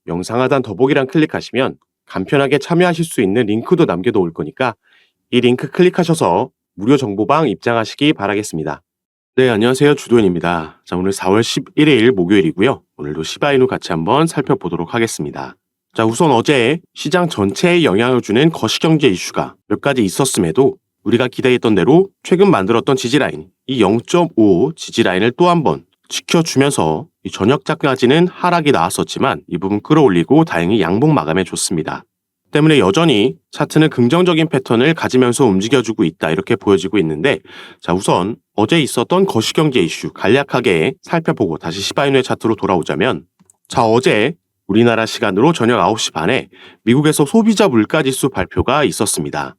영상 하단 더보기란 클릭하시면 간편하게 참여하실 수 있는 링크도 남겨놓을 거니까 이 링크 클릭하셔서 무료 정보방 입장하시기 바라겠습니다. 네, 안녕하세요. 주도현입니다. 자, 오늘 4월 11일 목요일이고요. 오늘도 시바이누 같이 한번 살펴보도록 하겠습니다. 자, 우선 어제 시장 전체에 영향을 주는 거시경제 이슈가 몇 가지 있었음에도 우리가 기대했던 대로 최근 만들었던 지지라인, 이 0.5 지지라인을 또 한번 지켜주면서 저녁자까지는 하락이 나왔었지만 이 부분 끌어올리고 다행히 양봉 마감해 줬습니다. 때문에 여전히 차트는 긍정적인 패턴을 가지면서 움직여주고 있다 이렇게 보여지고 있는데, 자, 우선 어제 있었던 거시경제 이슈 간략하게 살펴보고 다시 시바이누의 차트로 돌아오자면, 자, 어제 우리나라 시간으로 저녁 9시 반에 미국에서 소비자 물가지수 발표가 있었습니다.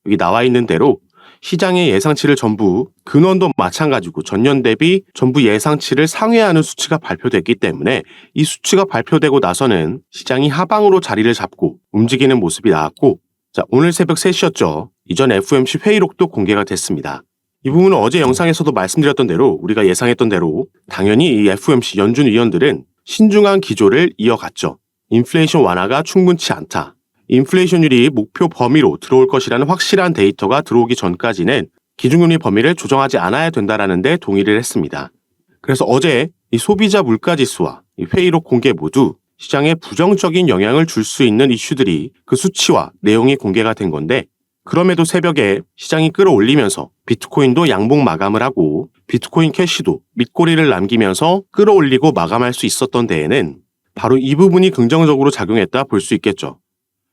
여기 나와 있는 대로 시장의 예상치를 전부, 근원도 마찬가지고 전년 대비 전부 예상치를 상회하는 수치가 발표됐기 때문에 이 수치가 발표되고 나서는 시장이 하방으로 자리를 잡고 움직이는 모습이 나왔고, 자, 오늘 새벽 3시였죠. 이전 FOMC 회의록도 공개가 됐습니다. 이 부분은 어제 영상에서도 말씀드렸던 대로 우리가 예상했던 대로 당연히 이 FOMC 연준 위원들은 신중한 기조를 이어갔죠. 인플레이션 완화가 충분치 않다. 인플레이션율이 목표 범위로 들어올 것이라는 확실한 데이터가 들어오기 전까지는 기준금리 범위를 조정하지 않아야 된다라는 데 동의를 했습니다. 그래서 어제 이 소비자 물가지수와 이 회의록 공개 모두 시장에 부정적인 영향을 줄 수 있는 이슈들이 그 수치와 내용이 공개가 된 건데, 그럼에도 새벽에 시장이 끌어올리면서 비트코인도 양봉 마감을 하고 비트코인 캐시도 밑꼬리를 남기면서 끌어올리고 마감할 수 있었던 데에는 바로 이 부분이 긍정적으로 작용했다 볼 수 있겠죠.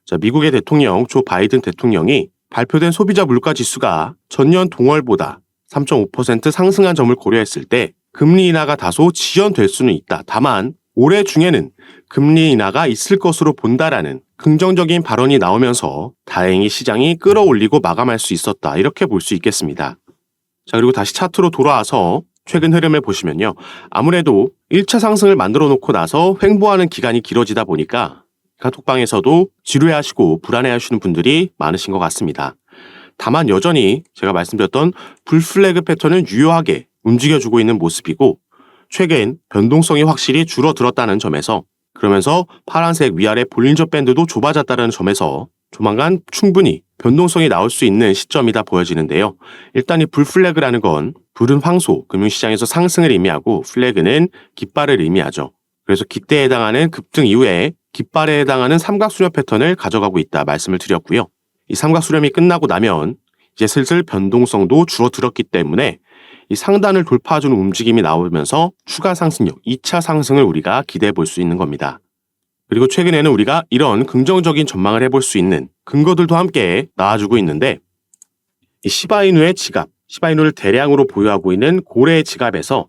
자, 미국의 대통령 조 바이든 대통령이 발표된 소비자 물가 지수가 전년 동월보다 3.5% 상승한 점을 고려했을 때 금리 인하가 다소 지연될 수는 있다. 다만 올해 중에는 금리 인하가 있을 것으로 본다라는 긍정적인 발언이 나오면서 다행히 시장이 끌어올리고 마감할 수 있었다. 이렇게 볼 수 있겠습니다. 자, 그리고 다시 차트로 돌아와서 최근 흐름을 보시면요. 아무래도 1차 상승을 만들어 놓고 나서 횡보하는 기간이 길어지다 보니까 카톡방에서도 지루해하시고 불안해하시는 분들이 많으신 것 같습니다. 다만 여전히 제가 말씀드렸던 불플래그 패턴은 유효하게 움직여주고 있는 모습이고, 최근 변동성이 확실히 줄어들었다는 점에서, 그러면서 파란색 위아래 볼린저 밴드도 좁아졌다는 점에서 조만간 충분히 변동성이 나올 수 있는 시점이다 보여지는데요. 일단 이 불플래그라는 건 불은 황소, 금융시장에서 상승을 의미하고 플래그는 깃발을 의미하죠. 그래서 기대에 해당하는 급등 이후에 깃발에 해당하는 삼각수렴 패턴을 가져가고 있다 말씀을 드렸고요. 이 삼각수렴이 끝나고 나면 이제 슬슬 변동성도 줄어들었기 때문에 이 상단을 돌파해주는 움직임이 나오면서 추가 상승력, 2차 상승을 우리가 기대해 볼 수 있는 겁니다. 그리고 최근에는 우리가 이런 긍정적인 전망을 해볼 수 있는 근거들도 함께 나와주고 있는데, 이 시바이누의 지갑, 시바이누를 대량으로 보유하고 있는 고래의 지갑에서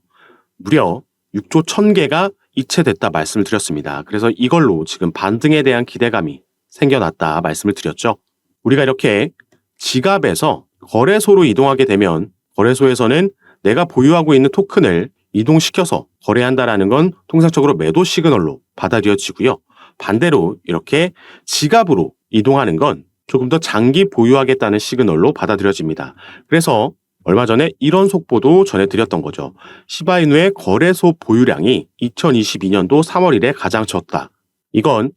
무려 6조 1000개가 이체됐다 말씀을 드렸습니다. 그래서 이걸로 지금 반등에 대한 기대감이 생겨났다 말씀을 드렸죠. 우리가 이렇게 지갑에서 거래소로 이동하게 되면 거래소에서는 내가 보유하고 있는 토큰을 이동시켜서 거래한다라는 건 통상적으로 매도 시그널로 받아들여지고요. 반대로 이렇게 지갑으로 이동하는 건 조금 더 장기 보유하겠다는 시그널로 받아들여집니다. 그래서 얼마 전에 이런 속보도 전해드렸던 거죠. 시바이누의 거래소 보유량이 2022년도 3월 1일에 가장 적다. 이건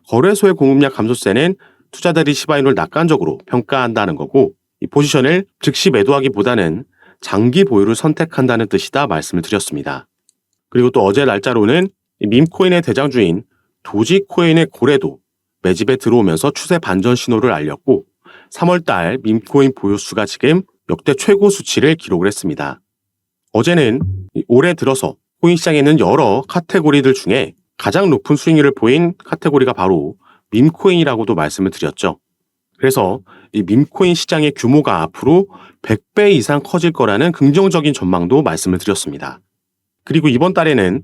거래소의 공급량 감소세는 투자자들이 시바이누를 낙관적으로 평가한다는 거고, 이 포지션을 즉시 매도하기보다는 장기 보유를 선택한다는 뜻이다 말씀을 드렸습니다. 그리고 또 어제 날짜로는 밈코인의 대장주인 도지코인의 고래도 매집에 들어오면서 추세 반전 신호를 알렸고, 3월달 밈코인 보유수가 지금 역대 최고 수치를 기록을 했습니다. 어제는 올해 들어서 코인 시장에는 여러 카테고리들 중에 가장 높은 수익률을 보인 카테고리가 바로 밈코인이라고도 말씀을 드렸죠. 그래서 이 밈코인 시장의 규모가 앞으로 100배 이상 커질 거라는 긍정적인 전망도 말씀을 드렸습니다. 그리고 이번 달에는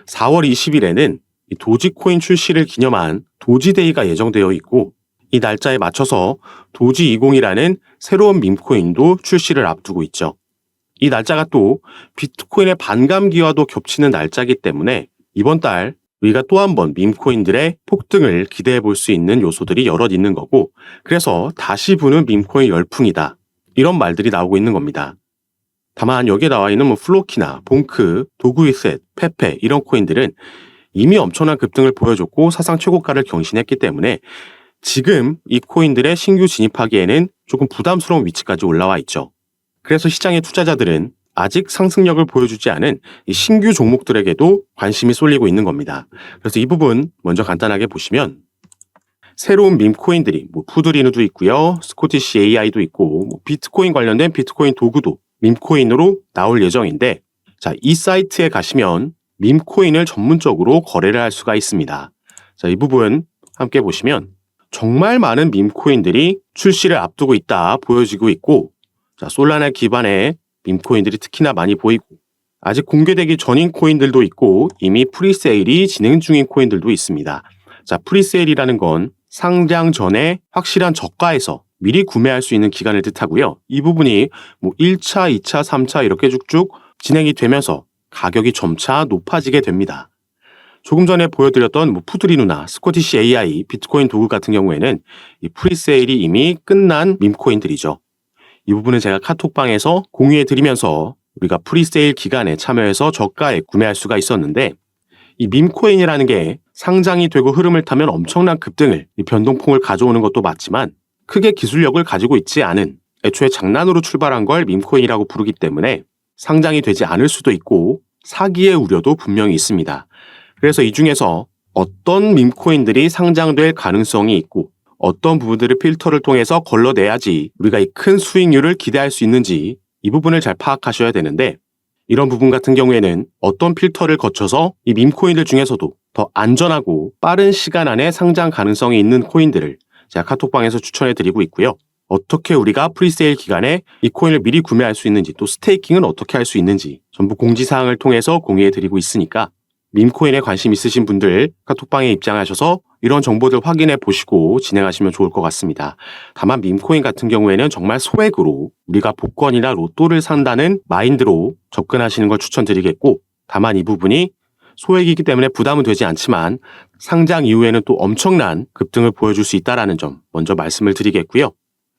4월 20일에는 이 도지코인 출시를 기념한 도지데이가 예정되어 있고, 이 날짜에 맞춰서 도지20이라는 새로운 밈코인도 출시를 앞두고 있죠. 이 날짜가 또 비트코인의 반감기와도 겹치는 날짜이기 때문에 이번 달 우리가 또 한 번 밈코인들의 폭등을 기대해 볼 수 있는 요소들이 여럿 있는 거고, 그래서 다시 부는 밈코인 열풍이다, 이런 말들이 나오고 있는 겁니다. 다만 여기에 나와 있는 플로키나 봉크, 도구이셋, 페페 이런 코인들은 이미 엄청난 급등을 보여줬고 사상 최고가를 경신했기 때문에 지금 이 코인들의 신규 진입하기에는 조금 부담스러운 위치까지 올라와 있죠. 그래서 시장의 투자자들은 아직 상승력을 보여주지 않은 이 신규 종목들에게도 관심이 쏠리고 있는 겁니다. 그래서 이 부분 먼저 간단하게 보시면 새로운 밈코인들이 푸드리누도 있고요. 스코티시 AI도 있고 비트코인 관련된 비트코인 도구도 밈코인으로 나올 예정인데 자, 이 사이트에 가시면 밈코인을 전문적으로 거래를 할 수가 있습니다. 자, 이 부분 함께 보시면 정말 많은 밈코인들이 출시를 앞두고 있다 보여지고 있고 자, 솔라나 기반의 밈코인들이 특히나 많이 보이고 아직 공개되기 전인 코인들도 있고 이미 프리세일이 진행 중인 코인들도 있습니다. 자, 프리세일이라는 건 상장 전에 확실한 저가에서 미리 구매할 수 있는 기간을 뜻하고요. 이 부분이 1차, 2차, 3차 이렇게 쭉쭉 진행이 되면서 가격이 점차 높아지게 됩니다. 조금 전에 보여드렸던 푸드리누나 스코티시 AI, 비트코인 도구 같은 경우에는 이 프리세일이 이미 끝난 밈코인들이죠. 이 부분은 제가 카톡방에서 공유해드리면서 우리가 프리세일 기간에 참여해서 저가에 구매할 수가 있었는데 이 밈코인이라는 게 상장이 되고 흐름을 타면 엄청난 급등을, 변동폭을 가져오는 것도 맞지만 크게 기술력을 가지고 있지 않은 애초에 장난으로 출발한 걸 밈코인이라고 부르기 때문에 상장이 되지 않을 수도 있고 사기의 우려도 분명히 있습니다. 그래서 이 중에서 어떤 밈코인들이 상장될 가능성이 있고 어떤 부분들을 필터를 통해서 걸러내야지 우리가 이 큰 수익률을 기대할 수 있는지 이 부분을 잘 파악하셔야 되는데 이런 부분 같은 경우에는 어떤 필터를 거쳐서 이 밈코인들 중에서도 더 안전하고 빠른 시간 안에 상장 가능성이 있는 코인들을 제가 카톡방에서 추천해드리고 있고요. 어떻게 우리가 프리세일 기간에 이 코인을 미리 구매할 수 있는지 또 스테이킹은 어떻게 할 수 있는지 전부 공지사항을 통해서 공유해드리고 있으니까 밈코인에 관심 있으신 분들 카톡방에 입장하셔서 이런 정보들 확인해 보시고 진행하시면 좋을 것 같습니다. 다만 밈코인 같은 경우에는 정말 소액으로 우리가 복권이나 로또를 산다는 마인드로 접근하시는 걸 추천드리겠고 다만 이 부분이 소액이기 때문에 부담은 되지 않지만 상장 이후에는 또 엄청난 급등을 보여줄 수 있다는 점 먼저 말씀을 드리겠고요.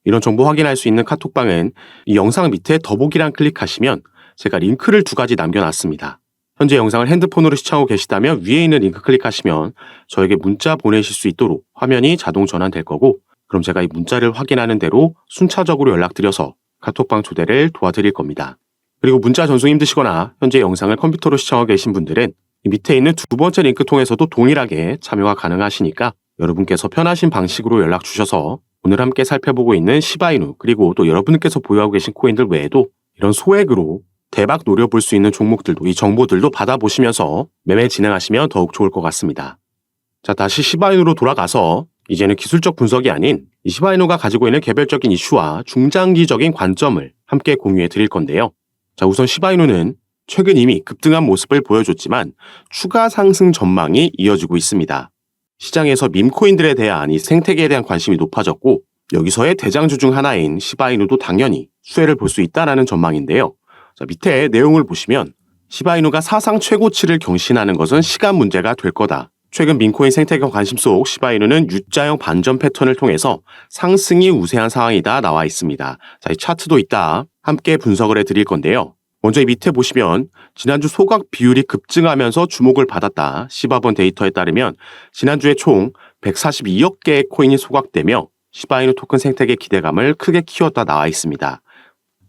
이런 정보 확인할 수 있는 카톡방은 이 영상 밑에 더보기란 클릭하시면 제가 링크를 2가지 남겨놨습니다. 현재 영상을 핸드폰으로 시청하고 계시다면 위에 있는 링크 클릭하시면 저에게 문자 보내실 수 있도록 화면이 자동 전환될 거고 그럼 제가 이 문자를 확인하는 대로 순차적으로 연락드려서 카톡방 초대를 도와드릴 겁니다. 그리고 문자 전송 힘드시거나 현재 영상을 컴퓨터로 시청하고 계신 분들은 이 밑에 있는 2번째 링크 통해서도 동일하게 참여가 가능하시니까 여러분께서 편하신 방식으로 연락 주셔서 오늘 함께 살펴보고 있는 시바이누 그리고 또 여러분께서 보유하고 계신 코인들 외에도 이런 소액으로 대박 노려볼 수 있는 종목들도 이 정보들도 받아보시면서 매매 진행하시면 더욱 좋을 것 같습니다. 자, 다시 시바이누로 돌아가서 이제는 기술적 분석이 아닌 이 시바이누가 가지고 있는 개별적인 이슈와 중장기적인 관점을 함께 공유해 드릴 건데요. 자, 우선 시바이누는 최근 이미 급등한 모습을 보여줬지만 추가 상승 전망이 이어지고 있습니다. 시장에서 밈코인들에 대한 이 생태계에 대한 관심이 높아졌고 여기서의 대장주 중 하나인 시바이누도 당연히 수혜를 볼 수 있다는 전망인데요. 자, 밑에 내용을 보시면 시바이누가 사상 최고치를 경신하는 것은 시간 문제가 될 거다. 최근 밈코인 생태계 관심 속 시바이누는 U자형 반전 패턴을 통해서 상승이 우세한 상황이다 나와 있습니다. 자, 이 차트도 있다 함께 분석을 해드릴 건데요. 먼저 이 밑에 보시면 지난주 소각 비율이 급증하면서 주목을 받았다. 시바본 데이터에 따르면 지난주에 총 142억 개의 코인이 소각되며 시바이누 토큰 생태계 기대감을 크게 키웠다 나와 있습니다.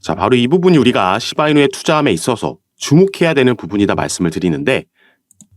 자, 바로 이 부분이 우리가 시바이누에 투자함에 있어서 주목해야 되는 부분이다 말씀을 드리는데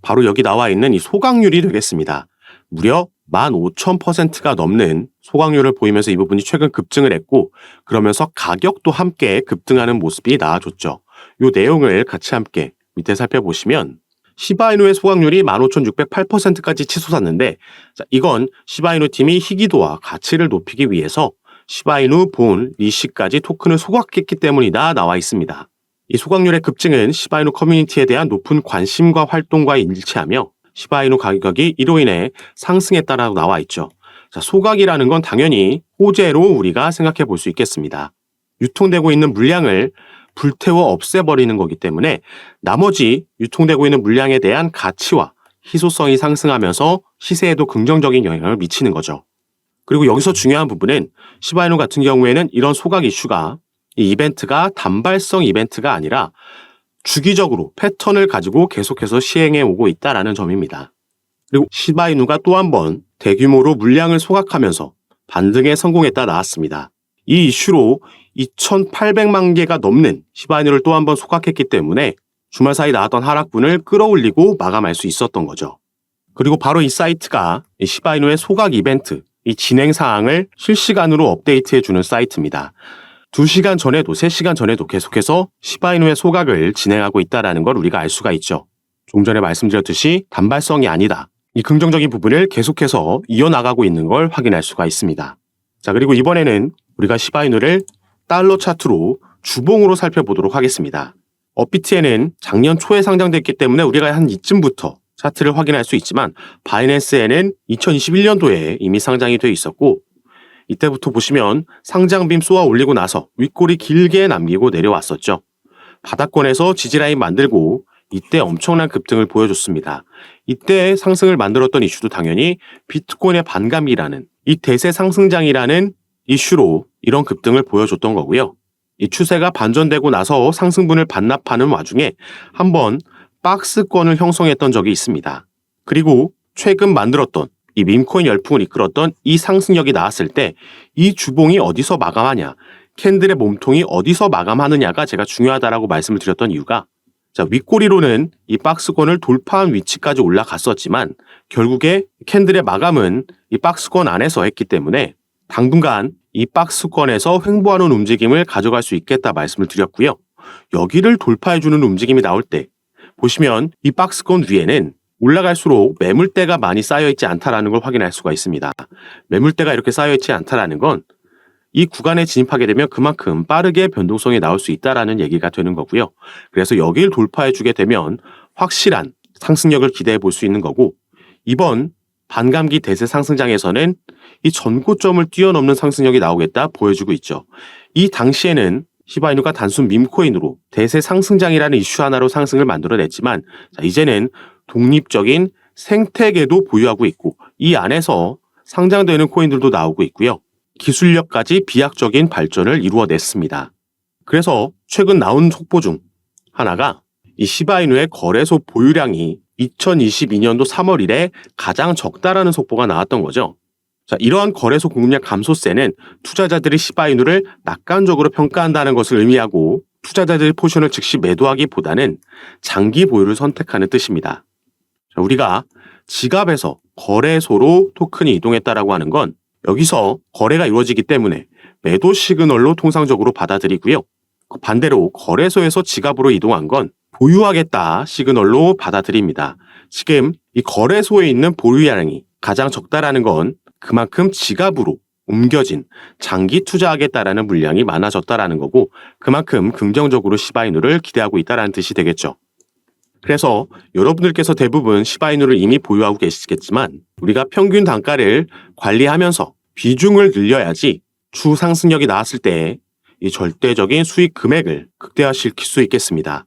바로 여기 나와 있는 이 소각률이 되겠습니다. 무려 15,000%가 넘는 소각률을 보이면서 이 부분이 최근 급증을 했고 그러면서 가격도 함께 급등하는 모습이 나와줬죠. 이 내용을 같이 함께 밑에 살펴보시면 시바이누의 소각률이 15,608%까지 치솟았는데 자, 이건 시바이누 팀이 희귀도와 가치를 높이기 위해서 시바이누 본 리시까지 토큰을 소각했기 때문이다 나와 있습니다. 이 소각률의 급증은 시바이누 커뮤니티에 대한 높은 관심과 활동과 일치하며 시바이누 가격이 이로 인해 상승했다라고 나와 있죠. 자, 소각이라는 건 당연히 호재로 우리가 생각해 볼 수 있겠습니다. 유통되고 있는 물량을 불태워 없애버리는 거기 때문에 나머지 유통되고 있는 물량에 대한 가치와 희소성이 상승하면서 시세에도 긍정적인 영향을 미치는 거죠. 그리고 여기서 중요한 부분은 시바이누 같은 경우에는 이런 소각 이슈가 이 이벤트가 단발성 이벤트가 아니라 주기적으로 패턴을 가지고 계속해서 시행해 오고 있다는 점입니다. 그리고 시바이누가 또 한 번 대규모로 물량을 소각하면서 반등에 성공했다 나왔습니다. 이 이슈로 2,800만 개가 넘는 시바이누를 또 한 번 소각했기 때문에 주말 사이 나왔던 하락분을 끌어올리고 마감할 수 있었던 거죠. 그리고 바로 이 사이트가 이 시바이누의 소각 이벤트, 이 진행 사항을 실시간으로 업데이트해주는 사이트입니다. 2시간 전에도 3시간 전에도 계속해서 시바이누의 소각을 진행하고 있다는 걸 우리가 알 수가 있죠. 좀 전에 말씀드렸듯이 단발성이 아니다. 이 긍정적인 부분을 계속해서 이어나가고 있는 걸 확인할 수가 있습니다. 자, 그리고 이번에는 우리가 시바이누를 달러 차트로 주봉으로 살펴보도록 하겠습니다. 업비트에는 작년 초에 상장됐기 때문에 우리가 한 이쯤부터 차트를 확인할 수 있지만 바이낸스에는 2021년도에 이미 상장이 돼 있었고 이때부터 보시면 상장빔 쏘아 올리고 나서 윗골이 길게 남기고 내려왔었죠. 바닥권에서 지지라인 만들고 이때 엄청난 급등을 보여줬습니다. 이때 상승을 만들었던 이슈도 당연히 비트코인의 반감이라는 이 대세 상승장이라는 이슈로 이런 급등을 보여줬던 거고요. 이 추세가 반전되고 나서 상승분을 반납하는 와중에 한번 박스권을 형성했던 적이 있습니다. 그리고 최근 만들었던 이 밈코인 열풍을 이끌었던 이 상승력이 나왔을 때 이 주봉이 어디서 마감하냐, 캔들의 몸통이 어디서 마감하느냐가 제가 중요하다라고 말씀을 드렸던 이유가 자, 윗꼬리로는 이 박스권을 돌파한 위치까지 올라갔었지만 결국에 캔들의 마감은 이 박스권 안에서 했기 때문에 당분간 이 박스권에서 횡보하는 움직임을 가져갈 수 있겠다 말씀을 드렸고요. 여기를 돌파해주는 움직임이 나올 때 보시면 이 박스권 위에는 올라갈수록 매물대가 많이 쌓여있지 않다라는 걸 확인할 수가 있습니다. 매물대가 이렇게 쌓여있지 않다라는 건 이 구간에 진입하게 되면 그만큼 빠르게 변동성이 나올 수 있다라는 얘기가 되는 거고요. 그래서 여기를 돌파해주게 되면 확실한 상승력을 기대해 볼 수 있는 거고 이번 반감기 대세 상승장에서는 이 전고점을 뛰어넘는 상승력이 나오겠다 보여주고 있죠. 이 당시에는 시바이누가 단순 밈코인으로 대세 상승장이라는 이슈 하나로 상승을 만들어냈지만 자, 이제는 독립적인 생태계도 보유하고 있고 이 안에서 상장되는 코인들도 나오고 있고요. 기술력까지 비약적인 발전을 이루어냈습니다. 그래서 최근 나온 속보 중 하나가 이 시바이누의 거래소 보유량이 2022년도 3월 이래 가장 적다라는 속보가 나왔던 거죠. 자, 이러한 거래소 공급량 감소세는 투자자들이 시바이누를 낙관적으로 평가한다는 것을 의미하고 투자자들의 포지션을 즉시 매도하기보다는 장기 보유를 선택하는 뜻입니다. 자, 우리가 지갑에서 거래소로 토큰이 이동했다라고 하는 건 여기서 거래가 이루어지기 때문에 매도 시그널로 통상적으로 받아들이고요. 반대로 거래소에서 지갑으로 이동한 건 보유하겠다 시그널로 받아들입니다. 지금 이 거래소에 있는 보유량이 가장 적다라는 건 그만큼 지갑으로 옮겨진 장기 투자하겠다라는 물량이 많아졌다라는 거고 그만큼 긍정적으로 시바이누를 기대하고 있다라는 뜻이 되겠죠. 그래서 여러분들께서 대부분 시바이누를 이미 보유하고 계시겠지만 우리가 평균 단가를 관리하면서 비중을 늘려야지 추 상승력이 나왔을 때 이 절대적인 수익 금액을 극대화시킬 수 있겠습니다.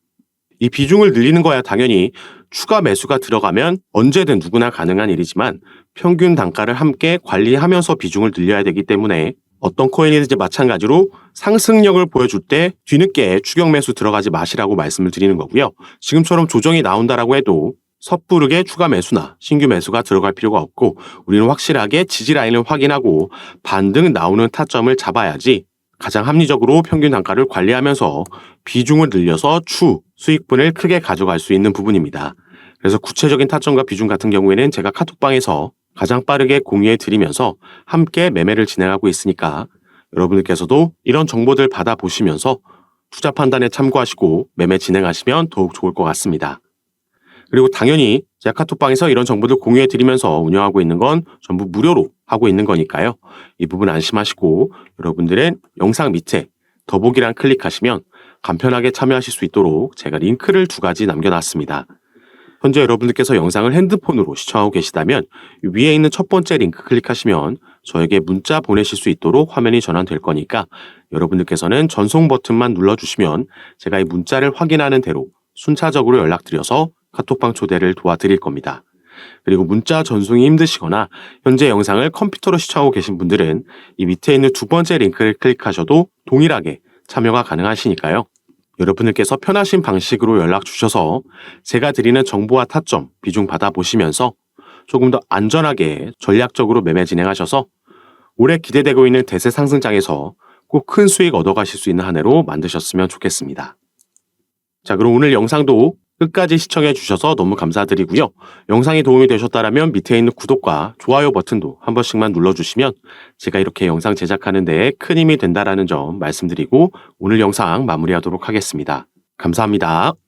이 비중을 늘리는 거야 당연히 추가 매수가 들어가면 언제든 누구나 가능한 일이지만 평균 단가를 함께 관리하면서 비중을 늘려야 되기 때문에 어떤 코인이든지 마찬가지로 상승력을 보여줄 때 뒤늦게 추격 매수 들어가지 마시라고 말씀을 드리는 거고요. 지금처럼 조정이 나온다라고 해도 섣부르게 추가 매수나 신규 매수가 들어갈 필요가 없고 우리는 확실하게 지지 라인을 확인하고 반등 나오는 타점을 잡아야지 가장 합리적으로 평균 단가를 관리하면서 비중을 늘려서 추 수익분을 크게 가져갈 수 있는 부분입니다. 그래서 구체적인 타점과 비중 같은 경우에는 제가 카톡방에서 가장 빠르게 공유해 드리면서 함께 매매를 진행하고 있으니까 여러분들께서도 이런 정보들 받아보시면서 투자 판단에 참고하시고 매매 진행하시면 더욱 좋을 것 같습니다. 그리고 당연히 제가 카톡방에서 이런 정보들 공유해 드리면서 운영하고 있는 건 전부 무료로 하고 있는 거니까요. 이 부분 안심하시고 여러분들은 영상 밑에 더보기란 클릭하시면 간편하게 참여하실 수 있도록 제가 링크를 2가지 남겨놨습니다. 현재 여러분들께서 영상을 핸드폰으로 시청하고 계시다면 위에 있는 첫 번째 링크 클릭하시면 저에게 문자 보내실 수 있도록 화면이 전환될 거니까 여러분들께서는 전송 버튼만 눌러주시면 제가 이 문자를 확인하는 대로 순차적으로 연락드려서 카톡방 초대를 도와드릴 겁니다. 그리고 문자 전송이 힘드시거나 현재 영상을 컴퓨터로 시청하고 계신 분들은 이 밑에 있는 2번째 링크를 클릭하셔도 동일하게 참여가 가능하시니까요. 여러분들께서 편하신 방식으로 연락 주셔서 제가 드리는 정보와 타점, 비중 받아보시면서 조금 더 안전하게 전략적으로 매매 진행하셔서 올해 기대되고 있는 대세 상승장에서 꼭 큰 수익 얻어가실 수 있는 한 해로 만드셨으면 좋겠습니다. 자, 그럼 오늘 영상도 끝까지 시청해 주셔서 너무 감사드리고요. 영상이 도움이 되셨다면 밑에 있는 구독과 좋아요 버튼도 한 번씩만 눌러주시면 제가 이렇게 영상 제작하는 데 큰 힘이 된다라는 점 말씀드리고 오늘 영상 마무리하도록 하겠습니다. 감사합니다.